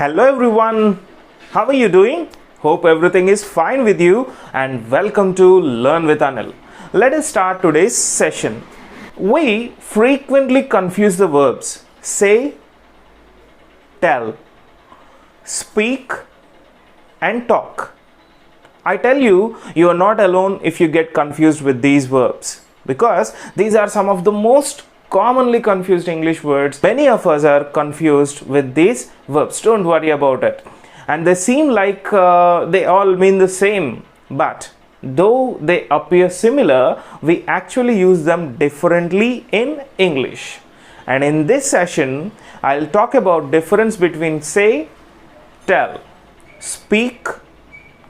Hello everyone, how are you doing? Hope everything is fine with you and welcome to Learn with Anil. Let us start today's session. We frequently confuse the verbs say, tell, speak and talk. I tell you, you are not alone if you get confused with these verbs because these are some of the most commonly confused English words. Many of us are confused with these verbs. Don't worry about it. And they seem like they all mean the same, but though they appear similar, we actually use them differently in English. And in this session, I'll talk about difference between say, tell, speak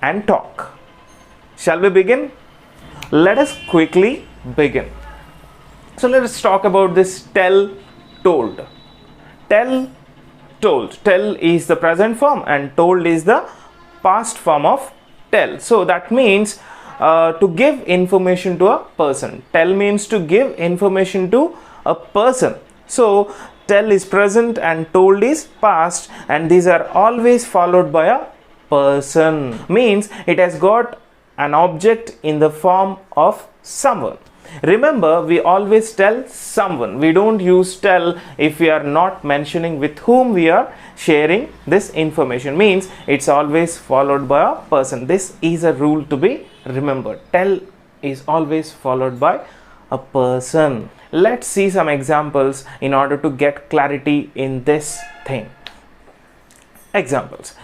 and talk. Shall we begin? Let us quickly begin. So let us talk about this tell, told. Tell, told. Tell is the present form and told is the past form of tell. So that means to give information to a person. Tell means to give information to a person. So tell is present and told is past, and these are always followed by a person. Means it has got an object in the form of someone. Remember, we always tell someone. We don't use tell if we are not mentioning with whom we are sharing this information. Means it's always followed by a person. This is a rule to be remembered. Tell is always followed by a person. Let's see some examples in order to get clarity in this thing. Examples.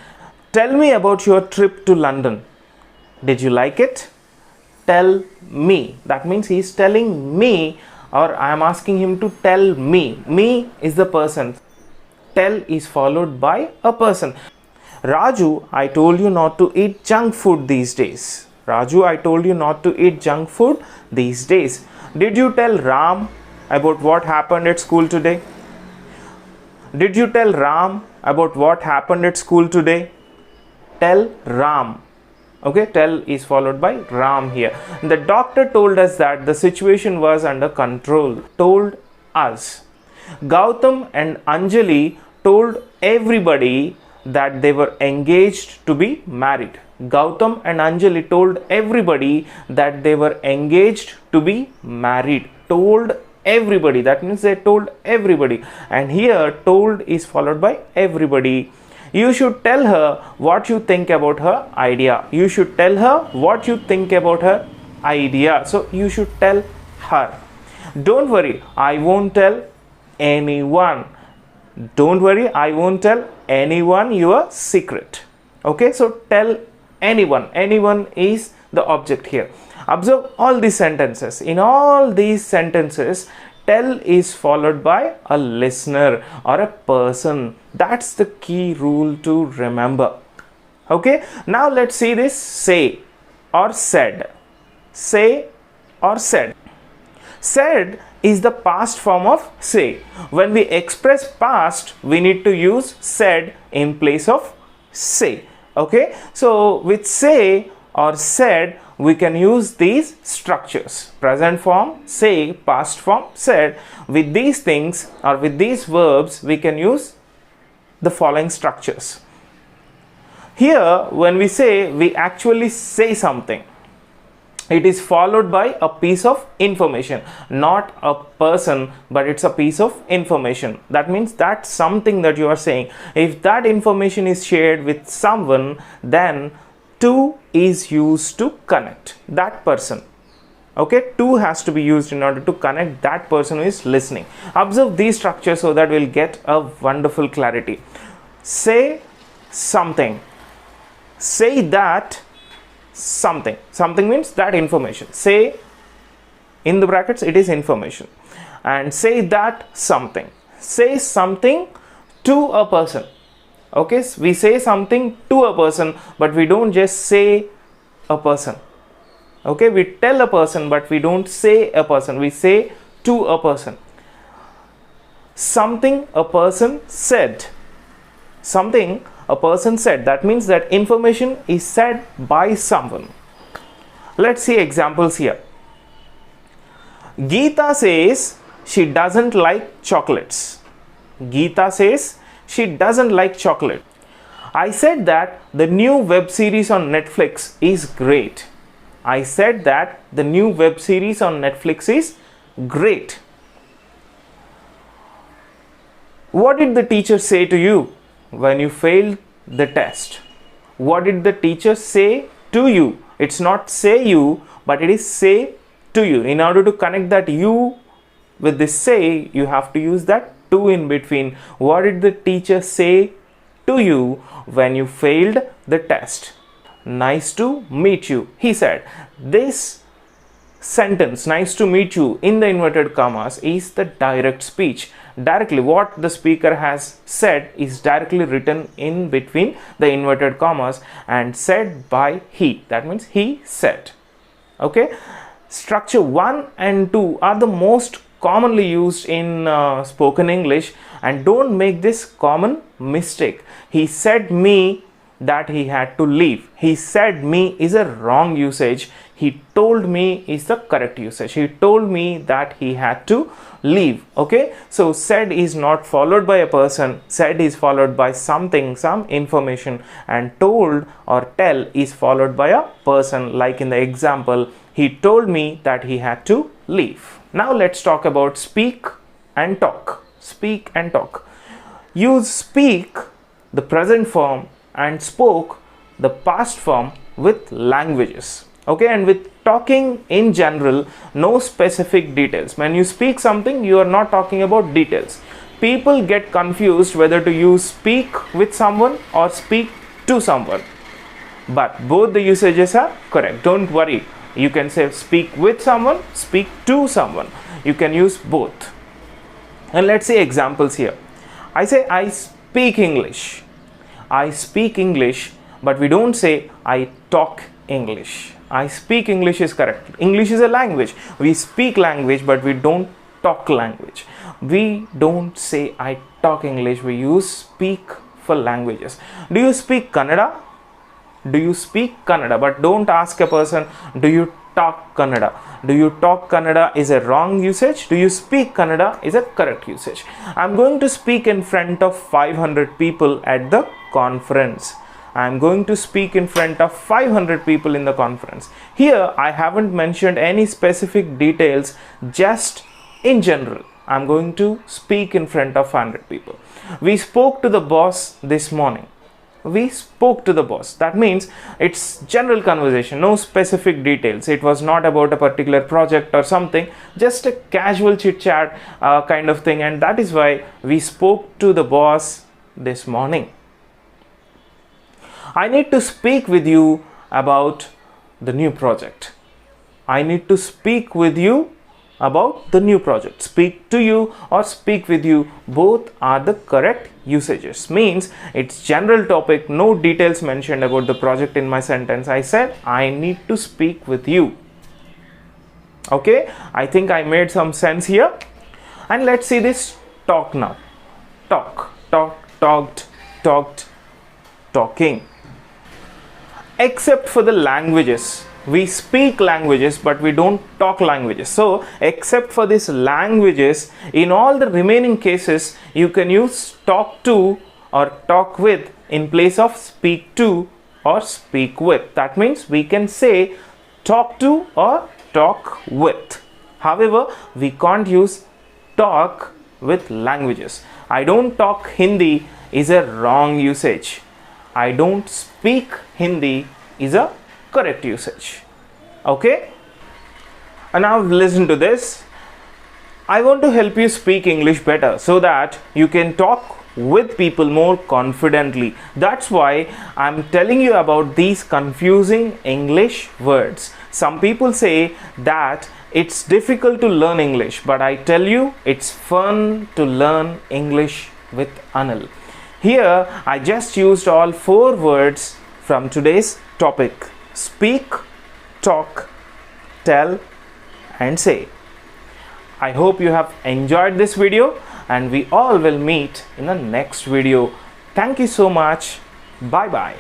Tell me about your trip to London. Did you like it? Tell me. That means he is telling me, or I am asking him to tell me. Me is the person. Tell is followed by a person. Raju, I told you not to eat junk food these days. Raju, I told you not to eat junk food these days. Did you tell Ram about what happened at school today? Did you tell Ram about what happened at school today? Tell Ram. Okay, tell is followed by Ram here. The doctor told us that the situation was under control. Told us. Gautam and Anjali told everybody that they were engaged to be married. Gautam and Anjali told everybody that they were engaged to be married. Told everybody. That means they told everybody. And here told is followed by everybody. You should tell her what you think about her idea. You should tell her what you think about her idea. So you should tell her. Don't worry, I won't tell anyone. Don't worry, I won't tell anyone your secret. Okay, so tell anyone. Anyone is the object here. Observe all these sentences. In all these sentences, tell is followed by a listener or a person. That's the key rule to remember. Okay, now let's see this say or said. Say or said. Said is the past form of say. When we express past, we need to use said in place of say. Okay, so with say or said, we can use these structures: present form, say, past form, said. With these things or with these verbs, we can use the following structures. Here, when we say, we actually say something. It is followed by a piece of information, not a person, but it's a piece of information. That means that's something that you are saying. If that information is shared with someone, then to is used to connect that person. Okay, to has to be used in order to connect that person who is listening. Observe these structures so that we'll get a wonderful clarity. Say something. Say that something. Something means that information. Say in the brackets, it is information. And say that something. Say something to a person. Okay, so we say something to a person, but we don't just say a person. Okay, we tell a person, but we don't say a person. We say to a person. Something a person said. Something a person said. That means that information is said by someone. Let's see examples here. Geeta says she doesn't like chocolates. Geeta says she doesn't like chocolate. I said that the new web series on Netflix is great. I said that the new web series on Netflix is great. What did the teacher say to you when you failed the test? What did the teacher say to you? It's not say you, but it is say to you. In order to connect that you with this say, you have to use that to in between. What did the teacher say to you when you failed the test? Nice to meet you, he said. This sentence, nice to meet you, in the inverted commas, is the direct speech. Directly, what the speaker has said is directly written in between the inverted commas and said by he. That means he said. Okay. Structure 1 and 2 are the most commonly used in spoken English, and don't make this common mistake. He said me that he had to leave. He said me is a wrong usage. He told me is the correct usage. He told me that he had to leave. Okay, so said is not followed by a person. Said is followed by something, some information, and told or tell is followed by a person. Like in the example, he told me that he had to leave. Now let's talk about speak and talk. Speak and talk. Use speak, the present form, and spoke, the past form, with languages. Okay, and with talking in general, no specific details. When you speak something, you are not talking about details. People get confused whether to use speak with someone or speak to someone, but both the usages are correct. Don't worry. You can say speak with someone, speak to someone. You can use both. And let's see examples here. I say I speak English. I speak English, but we don't say I talk English. I speak English is correct. English is a language. We speak language, but we don't talk language. We don't say I talk English. We use speak for languages. Do you speak Kannada? Do you speak Kannada? But don't ask a person, do you talk Kannada? Do you talk Kannada is a wrong usage. Do you speak Kannada is a correct usage. I'm going to speak in front of 500 people at the conference. I'm going to speak in front of 500 people in the conference. Here I haven't mentioned any specific details, just in general. I'm going to speak in front of 100 people. We spoke to the boss this morning. We spoke to the boss. That means it's general conversation, no specific details. It was not about a particular project or something, just a casual chit chat kind of thing, and that is why we spoke to the boss this morning. I need to speak with you about the new project. I need to speak with you about the new project. Speak to you or speak with you, both are the correct usages. Means it's general topic, no details mentioned about the project in my sentence. I said I need to speak with you. Okay, I think I made some sense here. And let's see this talk now. Talk, talked, talking. Except for the languages, we speak languages but we don't talk languages. So except for these languages, in all the remaining cases you can use talk to or talk with in place of speak to or speak with. That means we can say talk to or talk with. However, we can't use talk with languages. I don't talk Hindi is a wrong usage. I don't speak Hindi is a correct usage. Okay, and now listen to this. I want to help you speak English better so that you can talk with people more confidently. That's why I'm telling you about these confusing English words. Some people say that it's difficult to learn English, but I tell you it's fun to learn English with Anil. Here I just used all 4 words from today's topic: speak, talk, tell, and say. I hope you have enjoyed this video, and we all will meet in the next video. Thank you so much. Bye bye.